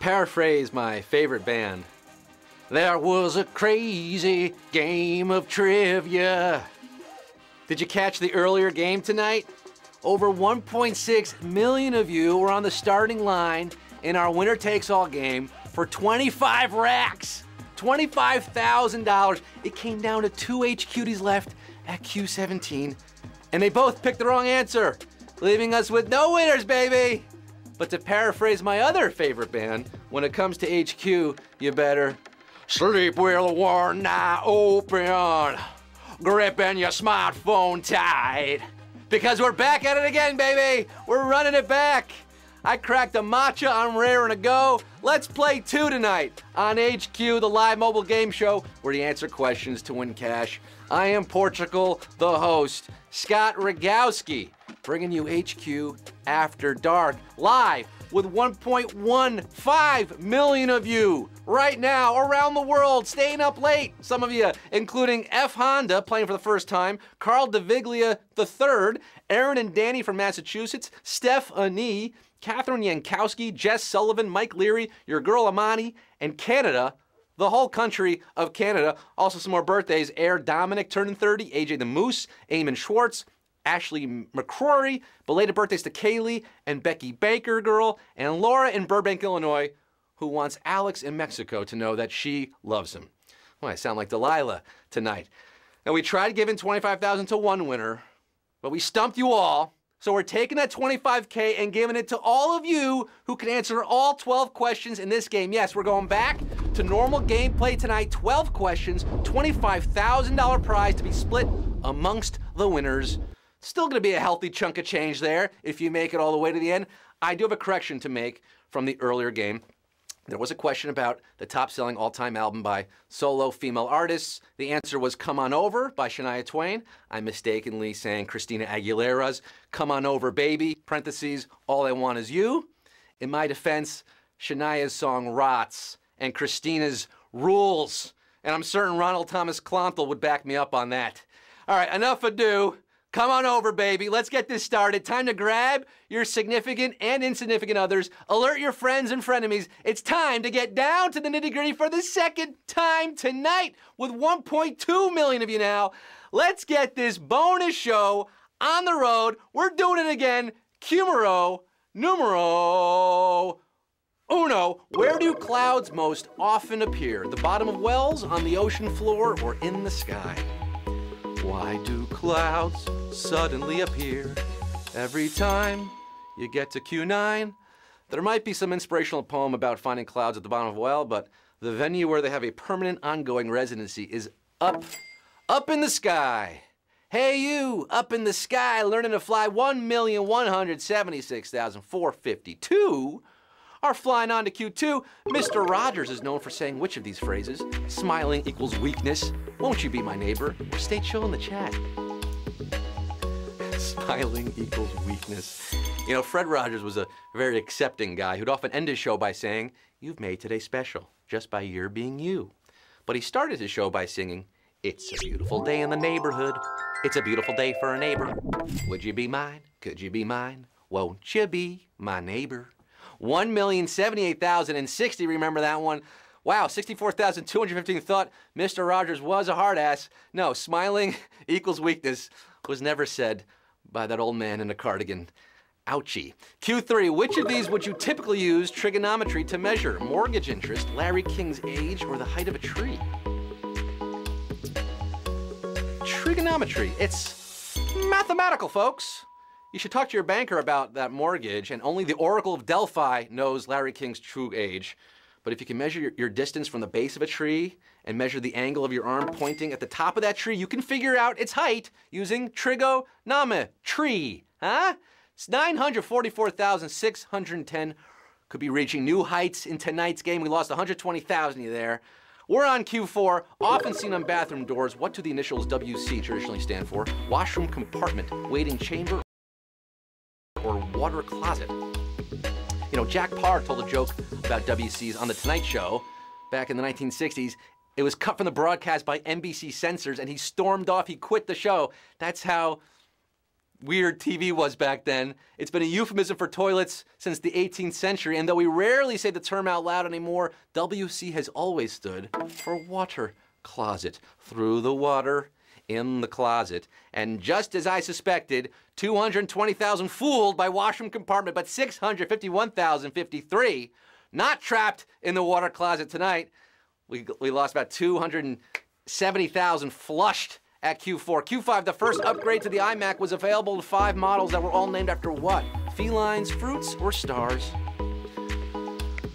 paraphrase my favorite band, there was a crazy game of trivia. Did you catch the earlier game tonight? Over 1.6 million of you were on the starting line in our winner-takes-all game for 25 racks, $25,000. It came down to 2 HQTs left at Q17, and they both picked the wrong answer, leaving us with no winners, baby. But to paraphrase my other favorite band, when it comes to HQ, you better sleep with one eye open, gripping your smartphone tight. Because we're back at it again, baby. We're running it back. I cracked a matcha, I'm raring to go. Let's play 2 tonight on HQ, the live mobile game show where you answer questions to win cash. I am Portugal, the host, Scott Rogowski, bringing you HQ After Dark, live with 1.15 million of you right now around the world, staying up late. Some of you, including F. Honda, playing for the first time, Carl DeViglia III, Aaron and Danny from Massachusetts, Steph Ani, Catherine Yankowski, Jess Sullivan, Mike Leary, your girl Amani, and Canada, the whole country of Canada. Also some more birthdays. Air Dominic turning 30, AJ the Moose, Eamon Schwartz, Ashley McCrory, belated birthdays to Kaylee and Becky Baker girl, and Laura in Burbank, Illinois, who wants Alex in Mexico to know that she loves him. Well, I sound like Delilah tonight. Now, we tried giving $25,000 to one winner, but we stumped you all. So we're taking that $25K and giving it to all of you who can answer all 12 questions in this game. Yes, we're going back to normal gameplay tonight. 12 questions, $25,000 prize to be split amongst the winners. Still going to be a healthy chunk of change there if you make it all the way to the end. I do have a correction to make from the earlier game. There was a question about the top-selling all-time album by solo female artists. The answer was Come On Over by Shania Twain. I mistakenly sang Christina Aguilera's Come On Over Baby, parentheses, All I Want Is You. In my defense, Shania's song Rots and Christina's Rules. And I'm certain Ronald Thomas Clonthal would back me up on that. All right, enough ado. Come on over, baby. Let's get this started. Time to grab your significant and insignificant others. Alert your friends and frenemies. It's time to get down to the nitty-gritty for the second time tonight with 1.2 million of you now. Let's get this bonus show on the road. We're doing it again. Cumero, numero uno. Where do clouds most often appear? The bottom of wells, on the ocean floor, or in the sky? Why do clouds suddenly appear every time you get to Q9? There might be some inspirational poem about finding clouds at the bottom of a well, but the venue where they have a permanent ongoing residency is up in the sky. Hey you, up in the sky, learning to fly 1,176,452 are flying on to Q2. Mr. Rogers is known for saying which of these phrases? Smiling equals weakness. Won't you be my neighbor? Or stay chill in the chat. Smiling equals weakness. You know, Fred Rogers was a very accepting guy who'd often end his show by saying, you've made today special, just by your being you. But he started his show by singing, it's a beautiful day in the neighborhood. It's a beautiful day for a neighbor. Would you be mine? Could you be mine? Won't you be my neighbor? 1,078,060, remember that one? Wow, 64,215 thought Mr. Rogers was a hard ass. No, smiling equals weakness was never said by that old man in a cardigan. Ouchie. Q3, which of these would you typically use trigonometry to measure? Mortgage interest, Larry King's age, or the height of a tree? Trigonometry, it's mathematical, folks. You should talk to your banker about that mortgage, and only the Oracle of Delphi knows Larry King's true age. But if you can measure your distance from the base of a tree and measure the angle of your arm pointing at the top of that tree, you can figure out its height using trigonometry. Huh? It's 944,610. Could be reaching new heights in tonight's game. We lost 120,000 of you there. We're on Q4, often seen on bathroom doors. What do the initials WC traditionally stand for? Washroom compartment, waiting chamber, or water closet. You know, Jack Parr told a joke about WCs on The Tonight Show back in the 1960s. It was cut from the broadcast by NBC censors, and he stormed off. He quit the show. That's how weird TV was back then. It's been a euphemism for toilets since the 18th century, and though we rarely say the term out loud anymore, WC has always stood for water closet. Through the water, in the closet. And just as I suspected, 220,000 fooled by washroom compartment, but 651,053 not trapped in the water closet tonight. We lost about 270,000 flushed at Q4. Q5, the first upgrade to the iMac, was available to 5 models that were all named after what? Felines, fruits, or stars?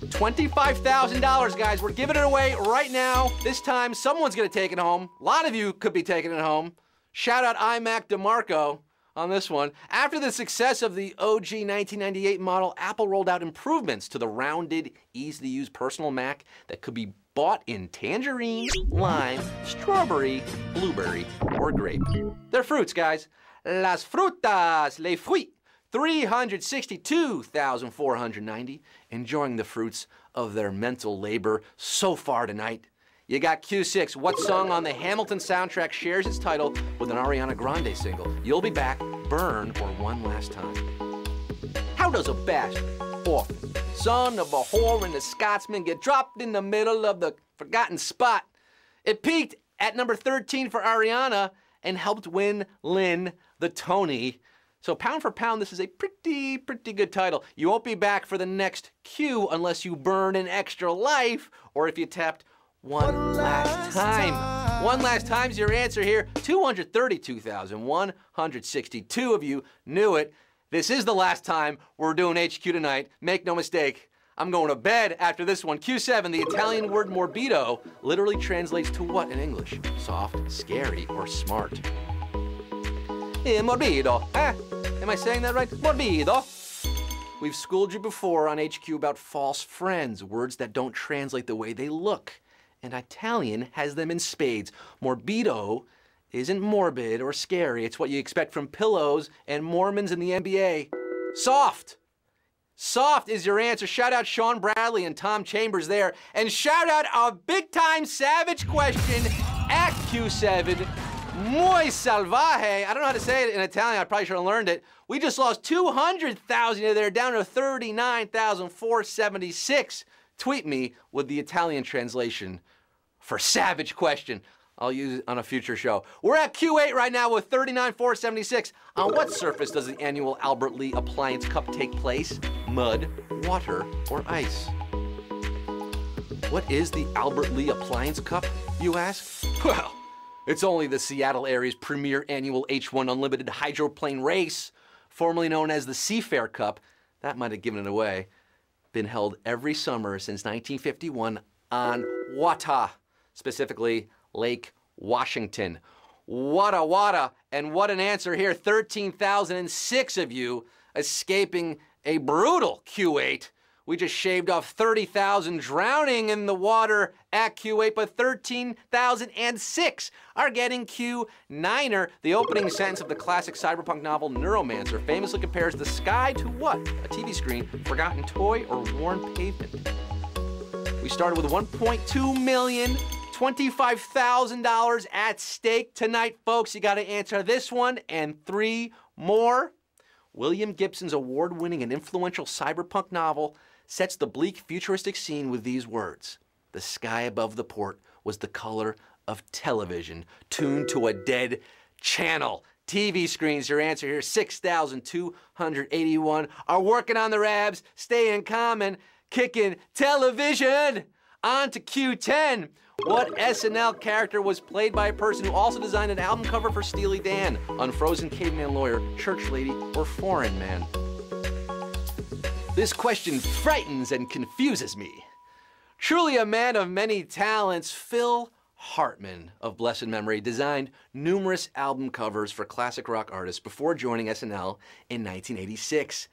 $25,000, guys. We're giving it away right now. This time, someone's gonna take it home. A lot of you could be taking it home. Shout out iMac DeMarco on this one. After the success of the OG 1998 model, Apple rolled out improvements to the rounded, easy-to-use personal Mac that could be bought in tangerine, lime, strawberry, blueberry, or grape. They're fruits, guys. Las frutas, les fruits. 362,490 enjoying the fruits of their mental labor so far tonight. You got Q6. What song on the Hamilton soundtrack shares its title with an Ariana Grande single? You'll Be Back, Burn, or One Last Time? How does a bastard, orphan, son of a whore and a Scotsman get dropped in the middle of the forgotten spot? It peaked at number 13 for Ariana and helped win Lynn the Tony. So pound for pound, this is a pretty good title. You won't be back for the next Q unless you burn an extra life or if you tapped one last time. One last time's your answer here. 232,162 of you knew it. This is the last time we're doing HQ tonight. Make no mistake, I'm going to bed after this one. Q7, the Italian word morbido literally translates to what in English? Soft, scary, or smart? Morbido, eh? Am I saying that right? Morbido. We've schooled you before on HQ about false friends, words that don't translate the way they look. And Italian has them in spades. Morbido isn't morbid or scary. It's what you expect from pillows and Mormons in the NBA. Soft. Soft is your answer. Shout out Sean Bradley and Tom Chambers there. And shout out a big-time savage question at Q7. Muy salvaje. I don't know how to say it in Italian. I probably should have learned it. We just lost 200,000 of there, down to 39,476. Tweet me with the Italian translation for savage question. I'll use it on a future show. We're at Q8 right now with 39,476. On what surface does the annual Albert Lee Appliance Cup take place? Mud, water, or ice? What is the Albert Lee Appliance Cup, you ask? Well, it's only the Seattle area's premier annual H1 Unlimited hydroplane race, formerly known as the Seafair Cup. That might have given it away. Been held every summer since 1951 on Wata, specifically Lake Washington. Wata, and what an answer here. 13,006 of you escaping a brutal Q8. We just shaved off 30,000 drowning in the water at Q8, but 13,006 are getting Q9er. The opening sentence of the classic cyberpunk novel Neuromancer famously compares the sky to what? A TV screen, forgotten toy, or worn pavement? We started with 1.2 million, $25,000 at stake tonight, folks. You got to answer this one and 3 more. William Gibson's award-winning and influential cyberpunk novel sets the bleak futuristic scene with these words. The sky above the port was the color of television, tuned to a dead channel. TV screens, your answer here. 6,281 are working on their abs, staying calm and kicking television. On to Q10. What SNL character was played by a person who also designed an album cover for Steely Dan? Unfrozen Caveman Lawyer, Church Lady, or Foreign Man? This question frightens and confuses me. Truly a man of many talents, Phil Hartman of blessed memory designed numerous album covers for classic rock artists before joining SNL in 1986,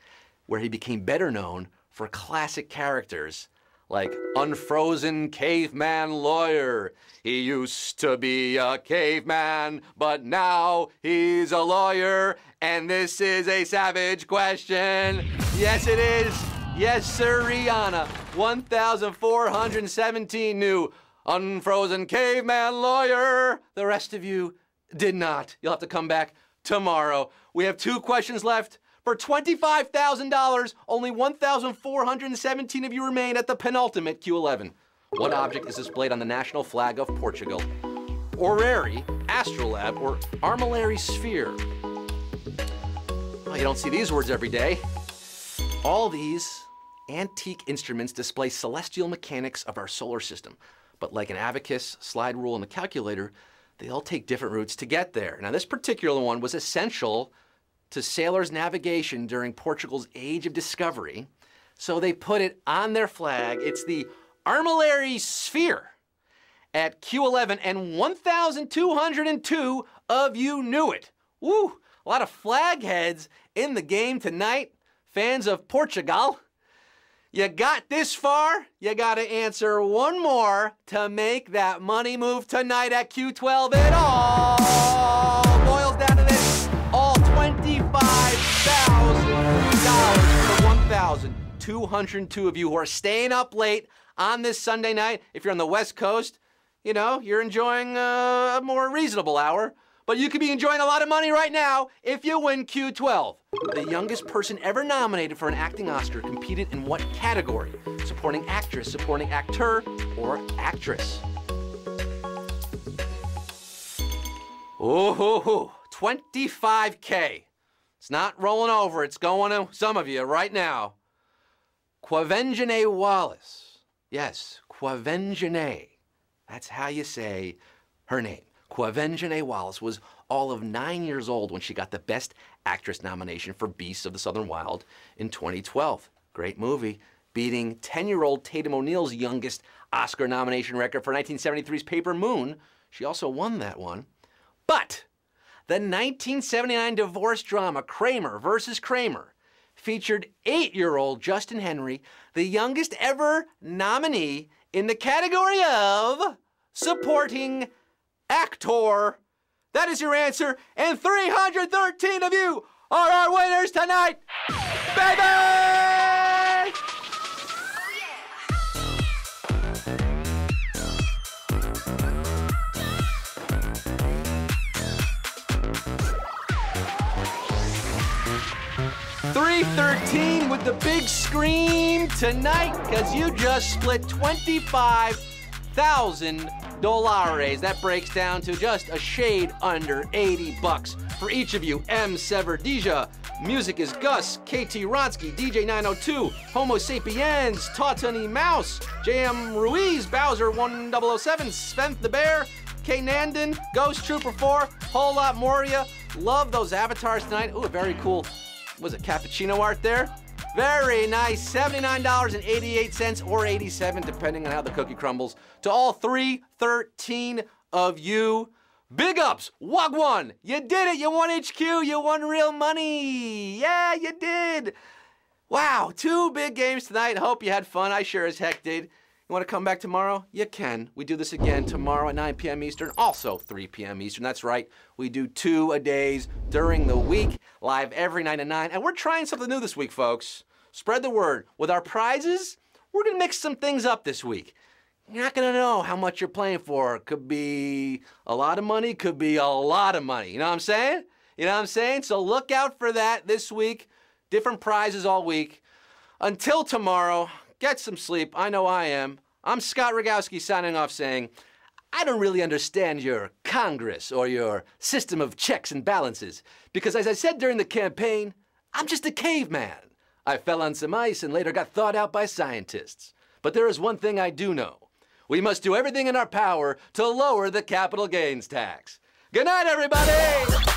where he became better known for classic characters like Unfrozen Caveman Lawyer. He used to be a caveman, but now he's a lawyer. And this is a savage question. Yes, it is. Yes, sir, Rihanna. 1,417 knew Unfrozen Caveman Lawyer. The rest of you did not. You'll have to come back tomorrow. We have 2 questions left. For $25,000, only 1,417 of you remain at the penultimate Q11. What object is displayed on the national flag of Portugal? Orrery, astrolabe, or armillary sphere? Well, you don't see these words every day. All these antique instruments display celestial mechanics of our solar system. But like an abacus, slide rule, and a calculator, they all take different routes to get there. Now, this particular one was essential to sailors' navigation during Portugal's Age of Discovery, so they put it on their flag. It's the armillary sphere at Q11, and 1,202 of you knew it. Woo! A lot of flag heads in the game tonight. Fans of Portugal. You got this far, you gotta answer one more to make that money move tonight at Q12. It all boils down to this. All $25,000 for 1,202 of you who are staying up late on this Sunday night. If you're on the West Coast, you know, you're enjoying a more reasonable hour. But you could be enjoying a lot of money right now if you win Q12. The youngest person ever nominated for an acting Oscar competed in what category? Supporting actress, supporting actor, or actress? Ooh, 25K. It's not rolling over, it's going to some of you right now. Quvenzhané Wallis. Yes, Quvenzhané. That's how you say her name. Quvenzhané Wallis was all of 9 years old when she got the Best Actress nomination for Beasts of the Southern Wild in 2012. Great movie, beating 10-year-old Tatum O'Neal's youngest Oscar nomination record for 1973's Paper Moon. She also won that one. But the 1979 divorce drama Kramer vs. Kramer featured 8-year-old Justin Henry, the youngest ever nominee in the category of supporting actor. That is your answer, and 313 of you are our winners tonight, baby! $313 with the big scream tonight, because you just split $25,000. That breaks down to just a shade under 80 bucks for each of you. M. Severdija, Music is Gus, KT Ronsky, DJ 902, Homo Sapiens, Tautani Mouse, JM Ruiz, Bowser 1007, Sven the Bear, K. Nandon, Ghost Trooper 4, whole lot more of you. Love those avatars tonight. Ooh, very cool. Was it cappuccino art there? Very nice, $79.88 or 87, depending on how the cookie crumbles. To all 313 of you, big ups, Wagwan, you did it, you won HQ, you won real money. Yeah, you did. Wow, 2 big games tonight. Hope you had fun. I sure as heck did. You want to come back tomorrow? You can. We do this again tomorrow at 9 p.m. Eastern, also 3 p.m. Eastern. That's right. We do 2-a-days during the week, live every night at 9. And we're trying something new this week, folks. Spread the word. With our prizes, we're going to mix some things up this week. You're not going to know how much you're playing for. Could be a lot of money, could be a lot of money. You know what I'm saying? You know what I'm saying? So look out for that this week. Different prizes all week. Until tomorrow, get some sleep. I know I am. I'm Scott Rogowski signing off saying, I don't really understand your Congress or your system of checks and balances, because as I said during the campaign, I'm just a caveman. I fell on some ice and later got thawed out by scientists. But there is one thing I do know. We must do everything in our power to lower the capital gains tax. Good night, everybody!